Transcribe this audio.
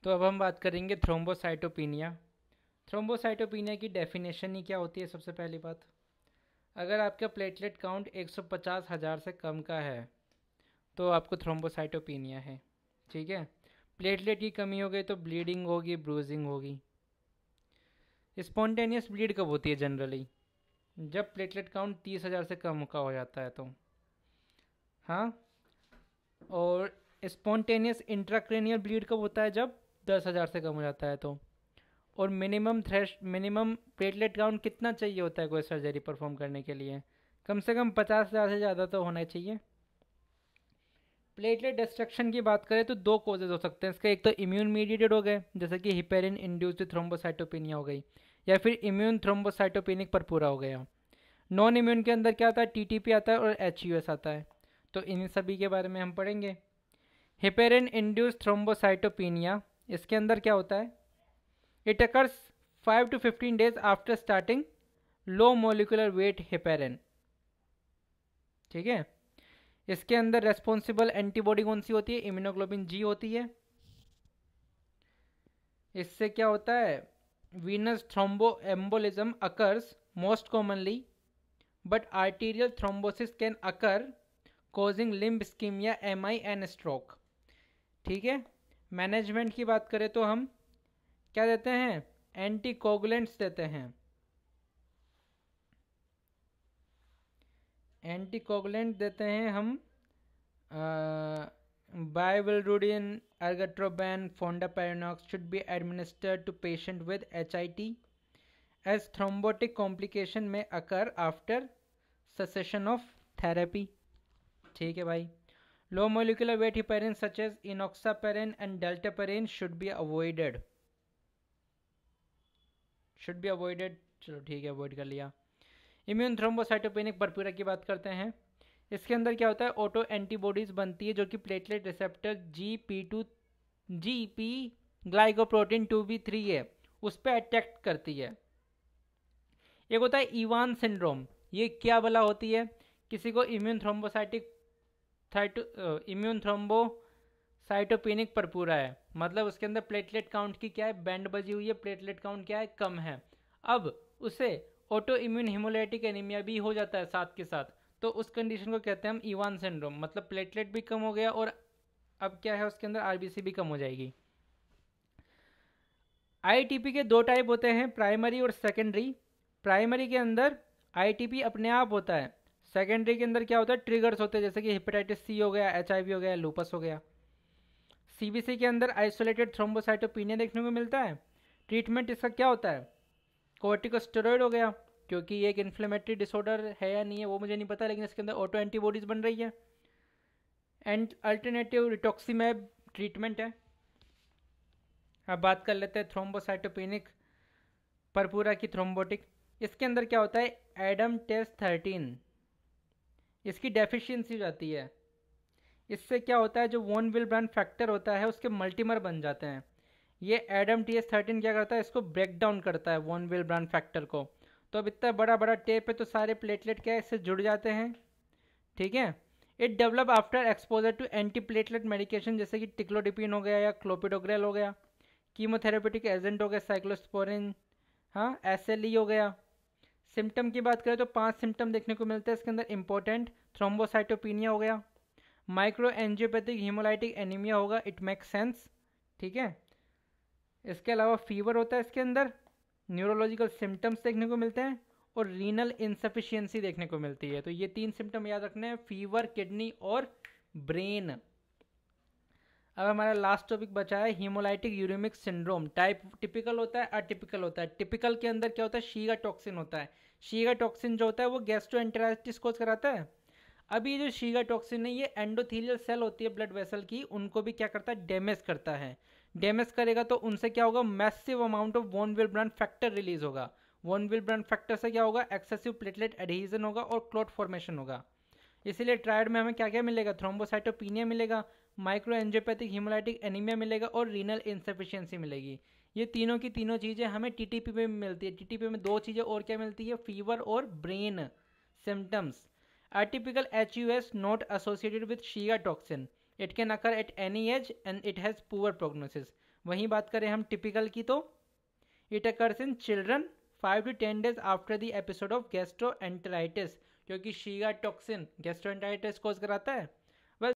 तो अब हम बात करेंगे थ्रोम्बोसाइटोपिनिया। थ्रोम्बोसाइटोपिनिया की डेफिनेशन ही क्या होती है? सबसे पहली बात, अगर आपका प्लेटलेट काउंट 150,000 से कम का है तो आपको थ्रोम्बोसाइटोपिनिया है। ठीक है। प्लेटलेट की कमी हो गई तो ब्लीडिंग होगी, ब्रूजिंग होगी। स्पॉन्टेनियस ब्लीड कब होती है? जनरली जब प्लेटलेट काउंट 30,000 से कम का हो जाता है तो। हाँ। और स्पॉन्टेनियस इंट्राक्रेनियल ब्लीड कब होता है? जब 10,000 से कम हो जाता है तो। और मिनिमम प्लेटलेट काउंट कितना चाहिए होता है कोई सर्जरी परफॉर्म करने के लिए? कम से कम 50,000 से ज़्यादा तो होना चाहिए। प्लेटलेट डिस्ट्रक्शन की बात करें तो दो कोजेज हो सकते हैं इसके। एक तो इम्यून मीडिएटेड हो गए, जैसे कि हिपेरिन इंड्यूस्ड थ्रोम्बोसाइटोपिनिया हो गई, या फिर इम्यून थ्रोम्बोसाइटोपिनिक परपूरा हो गया। नॉन इम्यून के अंदर क्या आता है? टीटीपी आता है और एचयूएस आता है। तो इन सभी के बारे में हम पढ़ेंगे। हिपेरिन इंड्यूस्ड थ्रोम्बोसाइटोपिनिया, इसके अंदर क्या होता है? It occurs 5 to 15 days after starting low molecular weight heparin. ठीक है। इसके अंदर रेस्पॉन्सिबल एंटीबॉडी कौन सी होती है? इम्यूनोग्लोबिन जी होती है। इससे क्या होता है? Venous thrombo embolism occurs most commonly, but arterial thrombosis can occur causing limb ischaemia, MI and stroke. ठीक है। मैनेजमेंट की बात करें तो हम क्या देते हैं? एंटीकोगुलेंट्स देते हैं। एंटीकोगुलेंट देते हैं हम बाइवलरुडिन, ergotroban, fondaparinux should be administered to patient with HIT as thrombotic complication may occur after cessation of therapy. ठीक है भाई। Low molecular weight heparin such as enoxaparin and dalteparin should be avoided. चलो ठीक है, avoid कर लिया। Immune thrombocytopenic purpura की बात करते हैं। इसके अंदर क्या होता है? ऑटो एंटीबॉडीज बनती है जो कि platelet receptor G P glycoprotein 2b3 है उस पर अटैक करती है। एक होता है इवान सिंड्रोम। ये क्या भला होती है? किसी को इम्यून थ्रोम्बोसाइटोपेनिक परपूरा है, मतलब उसके अंदर प्लेटलेट काउंट की क्या है? बैंड बजी हुई है, प्लेटलेट काउंट क्या है? कम है। अब उसे ऑटो इम्यून हिमोलाइटिक एनीमिया भी हो जाता है साथ के साथ, तो उस कंडीशन को कहते हैं हम इवान सिंड्रोम। मतलब प्लेटलेट भी कम हो गया और अब क्या है? उसके अंदर आरबीसी भी कम हो जाएगी। आईटीपी के दो टाइप होते हैं, प्राइमरी और सेकेंडरी। प्राइमरी के अंदर आईटीपी अपने आप होता है। सेकेंडरी के अंदर क्या होता है? ट्रिगर्स होते हैं, जैसे कि हेपेटाइटिस सी हो गया, एचआईवी हो गया, लूपस हो गया। सीबीसी के अंदर आइसोलेटेड थ्रोम्बोसाइटोपिनिया देखने को मिलता है। ट्रीटमेंट इसका क्या होता है? कोर्टिकोस्टेरॉइड हो गया, क्योंकि ये एक इन्फ्लेमेटरी डिसऑर्डर है या नहीं है वो मुझे नहीं पता, लेकिन इसके अंदर ऑटो एंटीबॉडीज बन रही है। एंड अल्टरनेटिव रिटोक्सीमैब ट्रीटमेंट है। अब बात कर लेते हैं थ्रोम्बोसाइटोपेनिक परपूरा की थ्रोम्बोटिक। इसके अंदर क्या होता है? एडम टेस्ट 13, इसकी डेफिशिएंसी हो जाती है। इससे क्या होता है? जो वॉन विल्ब्रांड फैक्टर होता है उसके मल्टीमर बन जाते हैं। ये एडम TS13 क्या करता है? इसको ब्रेक डाउन करता है, वॉन विल्ब्रांड फैक्टर को। तो अब इतना बड़ा बड़ा टेप है तो सारे प्लेटलेट क्या है? इससे जुड़ जाते हैं। ठीक है। It develop after exposure to anti platelet medication, जैसे कि टिक्लोडिपिन हो गया या क्लोपिडोग्रेल हो गया। कीमोथेरेपेटिक एजेंट हो गया साइक्लोस्पोरिन, हाँ SLE हो गया। सिम्टम की बात करें तो 5 सिम्टम देखने को मिलते हैं इसके अंदर। इंपॉर्टेंट थ्रोम्बोसाइटोपिनिया हो गया, माइक्रो एंजियोपैथिक हीमोलाइटिक एनीमिया होगा, इट मेक सेंस। ठीक है। इसके अलावा फीवर होता है इसके अंदर, न्यूरोलॉजिकल सिम्टम्स देखने को मिलते हैं और रीनल इनसफिशियंसी देखने को मिलती है। तो ये 3 सिम्टम याद रखने हैं, फीवर, किडनी और ब्रेन। अब हमारा लास्ट टॉपिक बचा है haemolytic uraemic syndrome. Type typical होता है, अटिपिकल होता है। टिपिकल के अंदर क्या होता है? शीगा टॉक्सिन होता है। शीगा टॉक्सिन जो होता है वो गैस्ट्रोएंटेराइटिस कोज कराता है। अब ये जो शीगा टॉक्सिन है ये एंडोथीलियल सेल होती है ब्लड वेसल की, उनको भी क्या करता है? डैमेज करता है। डैमेज करेगा तो उनसे क्या होगा? Massive amount of von Willebrand factor release होगा। वॉन विल्ब्रांड फैक्टर से क्या होगा? एक्सेसिव प्लेटलेट एडहीजन होगा और क्लॉट फॉर्मेशन होगा। इसीलिए ट्रायड में हमें क्या क्या मिलेगा? थ्रोम्बोसाइटोपिनिया मिलेगा, माइक्रो एंजियोपैथिक हीमोलाइटिक एनीमिया मिलेगा और रीनल इनसफिशियंसी मिलेगी। ये तीनों की तीनों चीज़ें हमें टीटीपी में मिलती है। टीटीपी में दो चीज़ें और क्या मिलती है? फीवर और brain symptoms. Atypical HUS not associated with Shiga toxin. It can occur at any age and it has poor prognosis. वहीं बात करें हम टिपिकल की तो it occurs in children 5 to 10 days after the episode of gastroenteritis, क्योंकि शीगा toxin gastroenteritis कोज कराता है